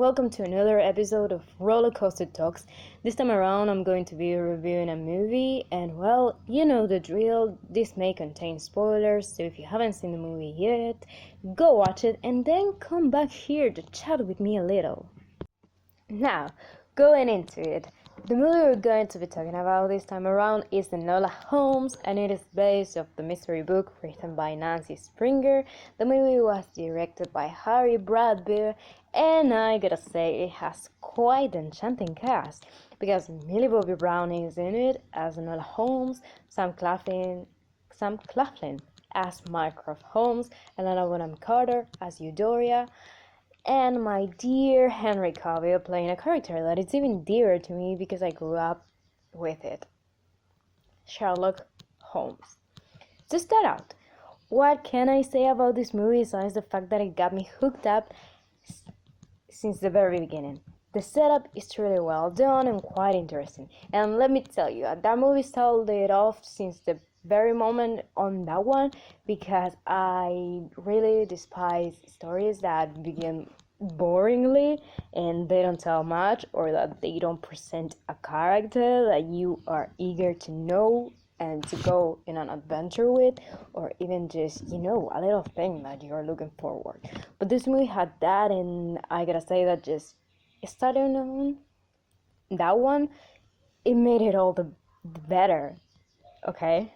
welcome to another episode of Rollercoaster Talks. This time around, I'm going to be reviewing a movie, and well, you know the drill. This may contain spoilers, so if you haven't seen the movie yet, go watch it and then come back here to chat with me a little. Now, going into it, the movie we're going to be talking about this time around is Enola Holmes, and it is based off the mystery book written by Nancy Springer. The movie was directed by Harry Bradbeer, and I gotta say it has quite an enchanting cast because Millie Bobby Brown is in it as Enola Holmes, Sam Claflin as Mycroft Holmes, Helena Bonham Carter as Eudoria, and my dear Henry Cavill playing a character that is even dearer to me because I grew up with it, Sherlock Holmes. To start out, what can I say about this movie besides the fact that it got me hooked up since the very beginning? The setup is truly well done and quite interesting, and let me tell you, that movie started off since the very moment on that one because I really despise stories that begin boringly and they don't tell much, or that they don't present a character that you are eager to know and to go in an adventure with, or even just a little thing that you're looking forward. But this movie had that, and I gotta say that just starting on that one, it made it all the better. Okay.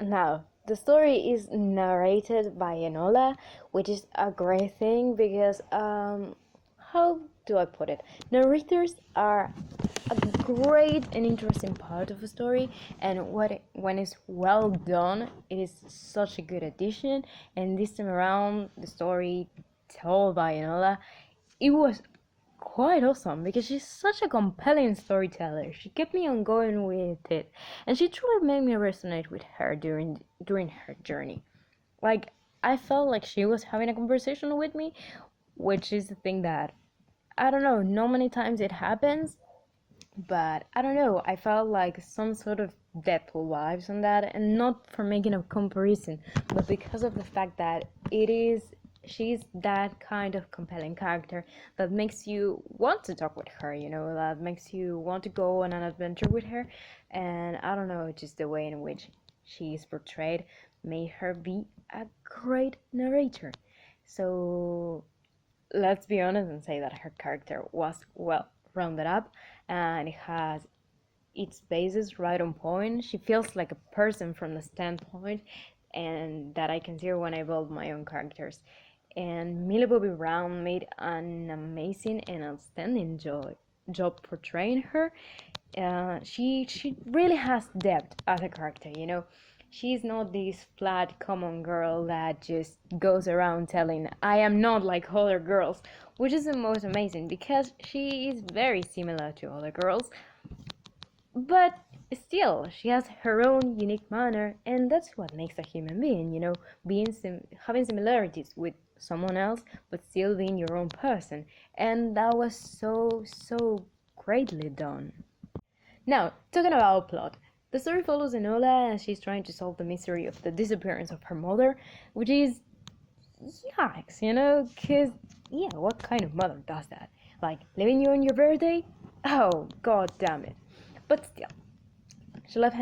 Now, the story is narrated by Enola, which is a great thing because, how do I put it? Narrators are a great and interesting part of a story, and when it's well done, it is such a good addition. And this time around, the story told by Enola, it was quite awesome because she's such a compelling storyteller. She kept me on going with it, and she truly made me resonate with her during her journey. Like, I felt like she was having a conversation with me, which is the thing that I don't know, not many times it happens, but I don't know, I felt like some sort of Deadpool vibes on that, and not for making a comparison, but because of the fact that she's that kind of compelling character that makes you want to talk with her, that makes you want to go on an adventure with her. And I don't know, just the way in which she is portrayed made her be a great narrator. So let's be honest and say that her character was well rounded up, and it has its bases right on point. She feels like a person from the standpoint and that I consider when I build my own characters. And Millie Bobby Brown made an amazing and outstanding job portraying her. She really has depth as a character. She's not this flat common girl that just goes around telling I am not like other girls, which is the most amazing because she is very similar to other girls, but still she has her own unique manner, and that's what makes a human being, having similarities with someone else but still being your own person. And that was so greatly done. Now, talking about plot, the story follows Enola as she's trying to solve the mystery of the disappearance of her mother, which is yikes, because what kind of mother does that? Like, leaving you on your birthday? Oh, god damn it. But still, she left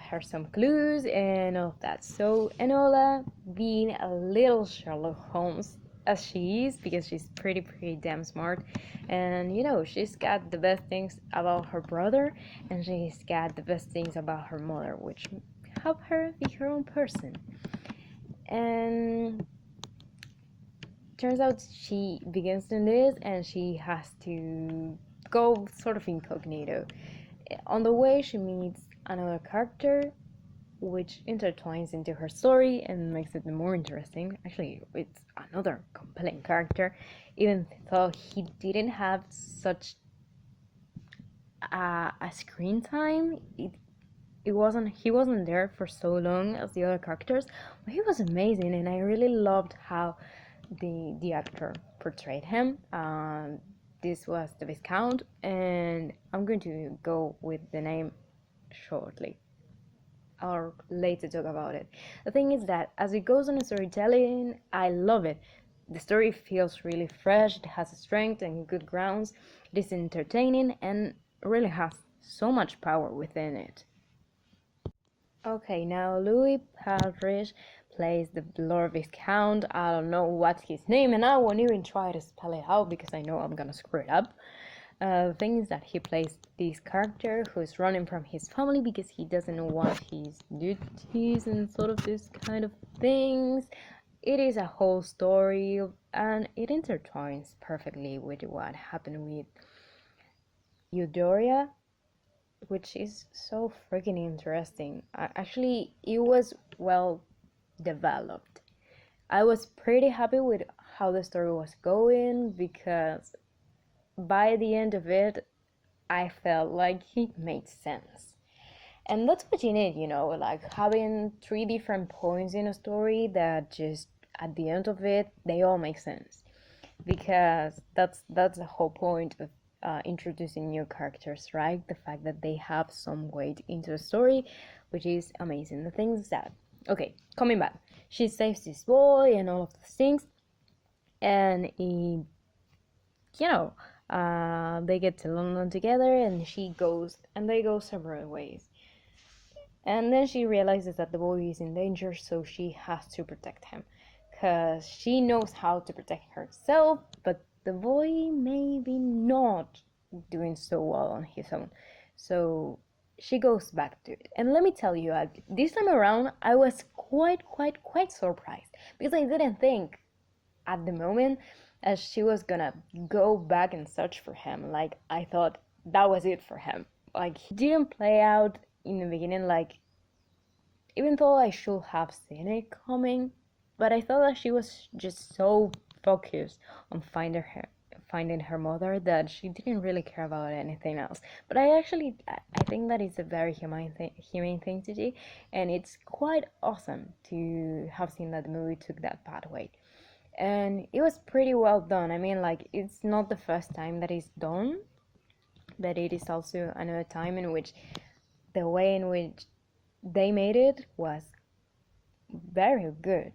her some clues and all of that. So Enola, being a little Sherlock Holmes as she is, because she's pretty damn smart, and she's got the best things about her brother, and she's got the best things about her mother, which help her be her own person. And turns out she begins doing this, and she has to go sort of incognito. On the way, she meets another character, which intertwines into her story and makes it more interesting. Actually, it's another compelling character, even though he didn't have such a screen time. He wasn't there for so long as the other characters, but he was amazing, and I really loved how the actor portrayed him. This was the Viscount, and I'm going to go with the name shortly or later talk about it. The thing is that as it goes on in storytelling, I love it the story feels really fresh, it has strength and good grounds, it is entertaining, and really has so much power within it. Okay, now Louis Partridge plays the Lord Viscount. I don't know what's his name, and I won't even try to spell it out because I know I'm gonna screw it up. The thing is that he plays this character who's running from his family because he doesn't want his duties and sort of this kind of things. It is a whole story, and it intertwines perfectly with what happened with Eudoria, which is so freaking interesting. Actually, it was well developed. I was pretty happy with how the story was going because by the end of it, I felt like it made sense. And that's what you need, like having three different points in a story that just at the end of it, they all make sense. Because that's the whole point of introducing new characters, right? The fact that they have some weight into the story, which is amazing. The thing is that, okay, coming back, she saves this boy and all of those things, and they get to London together, and they go separate ways. And then she realizes that the boy is in danger, so she has to protect him. Because she knows how to protect herself, but the boy maybe not doing so well on his own. So she goes back to it. And let me tell you, this time around, I was quite surprised. Because I didn't think at the moment as she was gonna go back and search for him. Like, I thought that was it for him. Like, he didn't play out in the beginning, like, even though I should have seen it coming, but I thought that she was just so focused on finding her mother that she didn't really care about anything else. But I think that it's a very humane thing to do, and it's quite awesome to have seen that the movie took that pathway. And it was pretty well done. I mean, like, it's not the first time that it's done, but it is also another time in which the way in which they made it was very good.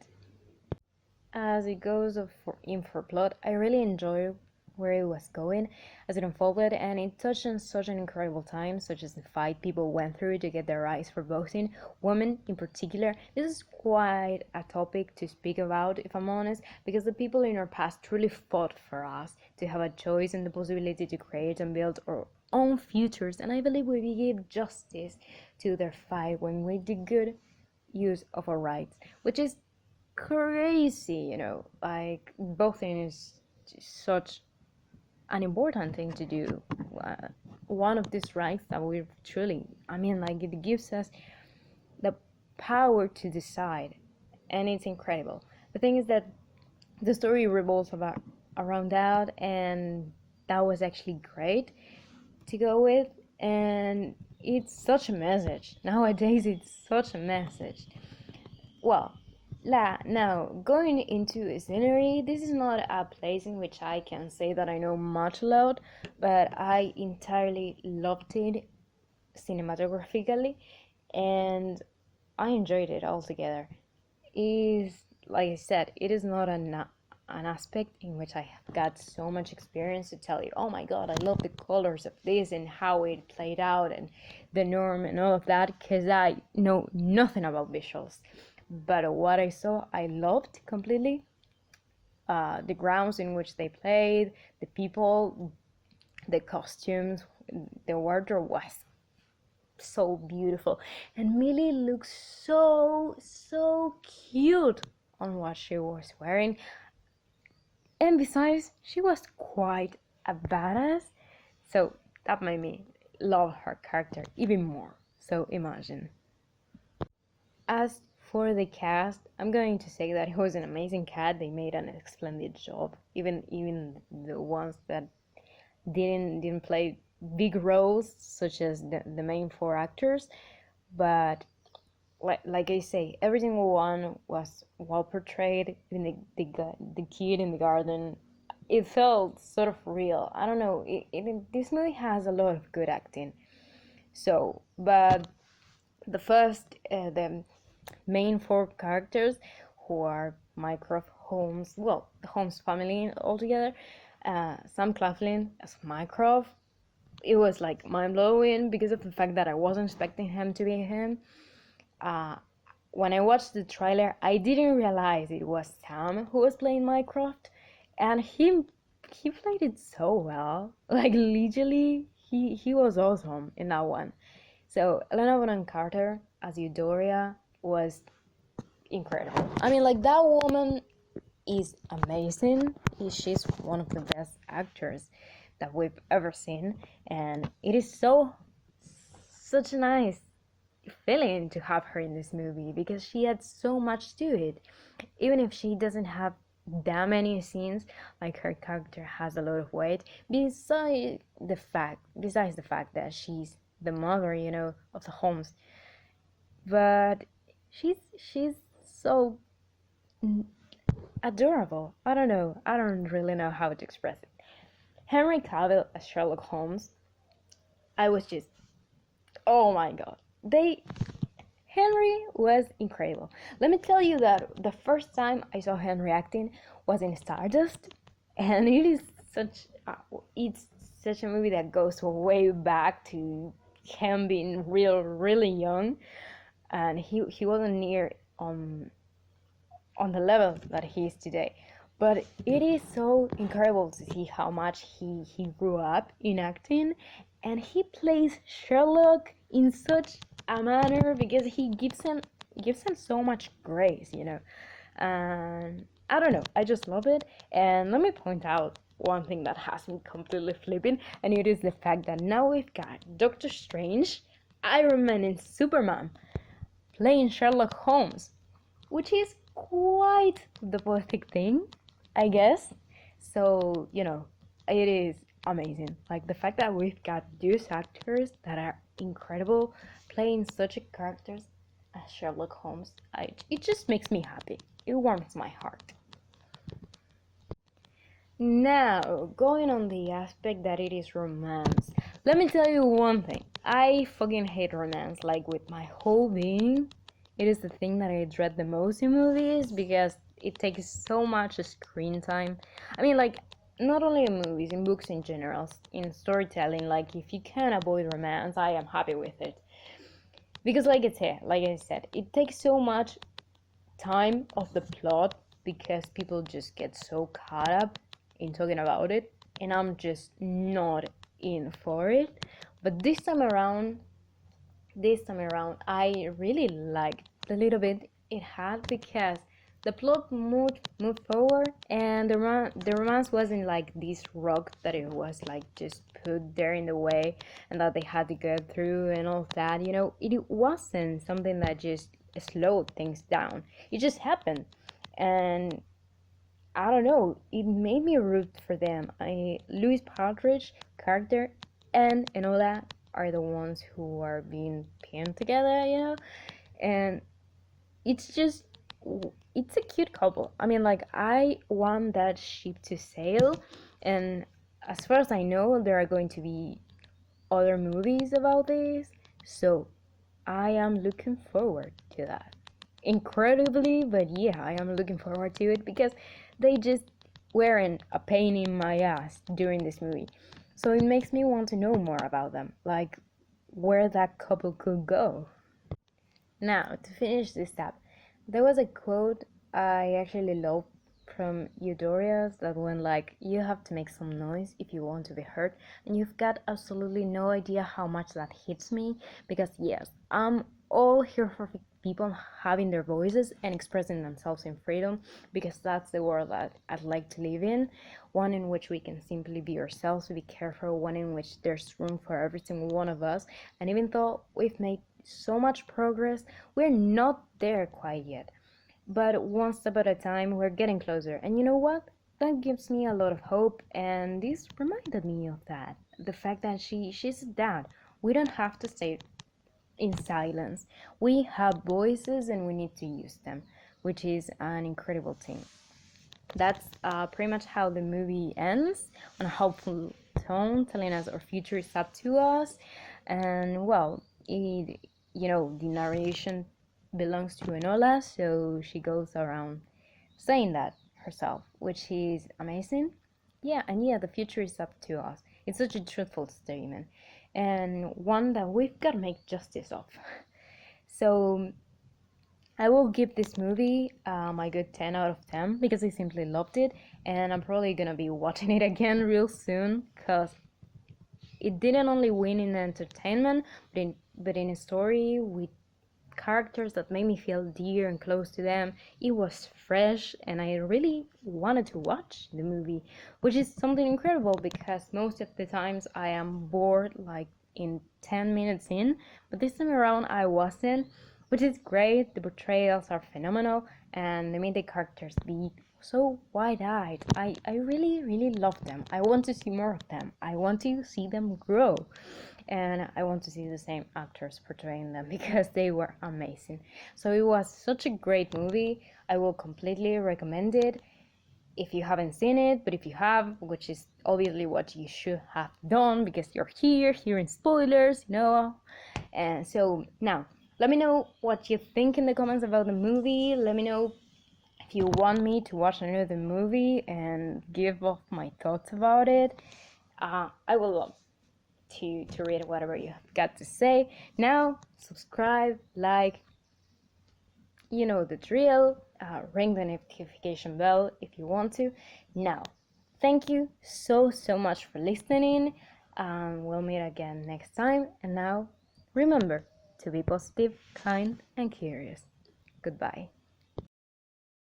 As it goes in for plot, I really enjoy where it was going as it unfolded, and it touched on such an incredible time, such as the fight people went through to get their rights for voting, women in particular. This is quite a topic to speak about, if I'm honest, because the people in our past truly fought for us to have a choice and the possibility to create and build our own futures, and I believe we give justice to their fight when we do good use of our rights, which is crazy, like voting is such an important thing to do. One of these rights that we truly, like, it gives us the power to decide, and it's incredible. The thing is that the story revolves around that, and that was actually great to go with, and it's such a message. Nowadays, it's such a message. Well, now, going into a scenery, this is not a place in which I can say that I know much about, but I entirely loved it cinematographically, and I enjoyed it altogether. Is like I said, it is not an aspect in which I have got so much experience to tell you, oh my god, I love the colors of this and how it played out and the norm and all of that, because I know nothing about visuals. But what I saw, I loved completely. The grounds in which they played, the people, the costumes, the wardrobe was so beautiful. And Millie looks so cute on what she was wearing. And besides, she was quite a badass. So that made me love her character even more. So imagine. As for the cast, I'm going to say that it was an amazing cast. They made an splendid job. Even the ones that didn't play big roles, such as the main four actors, but like I say, every single one was well portrayed. Even the kid in the garden, it felt sort of real. I don't know. This movie has a lot of good acting. So, but the main four characters, who are Mycroft Holmes, well, the Holmes family altogether. Sam Claflin as Mycroft, it was like mind-blowing because of the fact that I wasn't expecting him to be him. When I watched the trailer, I didn't realize it was Sam who was playing Mycroft, and he played it so well. Like literally, he was awesome in that one. So Helena Bonham Carter as Eudoria was incredible. I mean, like that woman is amazing. She's one of the best actors that we've ever seen, and it is such a nice feeling to have her in this movie because she had so much to it. Even if she doesn't have that many scenes, like her character has a lot of weight. Besides the fact that she's the mother, of the Holmes, but she's so adorable. I don't know. I don't really know how to express it. Henry Cavill as Sherlock Holmes, I was just, oh my god. Henry was incredible. Let me tell you that the first time I saw Henry acting was in Stardust, and it's such a movie that goes way back to him being really young, and he wasn't near on the level that he is today. But it is so incredible to see how much he grew up in acting, and he plays Sherlock in such a manner because he gives him so much grace, and I don't know, I just love it. And let me point out one thing that has me completely flipping, and it is the fact that now we've got Doctor Strange, Iron Man, and Superman playing Sherlock Holmes, which is quite the poetic thing, I guess. So, it is amazing. Like the fact that we've got these actors that are incredible playing such a characters as Sherlock Holmes, it just makes me happy. It warms my heart. Now, going on the aspect that it is romance, let me tell you one thing. I fucking hate romance, like with my whole being. It is the thing that I dread the most in movies because it takes so much screen time. I mean, like, not only in movies, in books in general, in storytelling, like, if you can avoid romance, I am happy with it. Because, like I said, it takes so much time of the plot because people just get so caught up in talking about it, and I'm just not in for it. But this time around, I really liked the little bit it had because the plot moved forward, and the romance wasn't like this rock that it was like just put there in the way and that they had to go through and all that. It wasn't something that just slowed things down. It just happened, and I don't know. It made me root for them. Louis Partridge character and Enola are the ones who are being pinned together, and it's a cute couple. I mean, like, I want that ship to sail, and as far as I know, there are going to be other movies about this, so I am looking forward to that. Incredibly, but yeah, I am looking forward to it because they just weren't a pain in my ass during this movie. So it makes me want to know more about them, like where that couple could go. Now, to finish this tab, there was a quote I actually loved from Eudoria's that went like, "You have to make some noise if you want to be heard," and you've got absolutely no idea how much that hits me because yes, I'm all here for people having their voices and expressing themselves in freedom because that's the world that I'd like to live in, one in which we can simply be ourselves, be careful, one in which there's room for every single one of us. And even though we've made so much progress, we're not there quite yet, but one step at a time we're getting closer. And you know what, that gives me a lot of hope, and this reminded me of that, the fact that she's that we don't have to stay in silence. We have voices and we need to use them, which is an incredible thing. That's pretty much how the movie ends, on a hopeful tone, telling us our future is up to us. And well, the narration belongs to Enola, so she goes around saying that. herself, which is amazing. Yeah, and yeah, the future is up to us. It's such a truthful statement, and one that we've got to make justice of. So I will give this movie my good 10 out of 10 because I simply loved it, and I'm probably gonna be watching it again real soon because it didn't only win in entertainment, but in a story with characters that made me feel dear and close to them. It was fresh, and I really wanted to watch the movie, which is something incredible because most of the times I am bored like in 10 minutes in, but this time around I wasn't, which is great. The portrayals are phenomenal, and they made the characters be so wide-eyed. I really, really love them. I want to see more of them. I want to see them grow. And I want to see the same actors portraying them because they were amazing. So it was such a great movie. I will completely recommend it if you haven't seen it, but if you have, which is obviously what you should have done because you're here hearing spoilers, And so now, let me know what you think in the comments about the movie. Let me know if you want me to watch another movie and give off my thoughts about it. I will love to read whatever you have got to say. Now, subscribe, like, you know the drill. Ring the notification bell if you want to. Now, thank you so much for listening. We'll meet again next time. And now, remember to be positive, kind, and curious. Goodbye.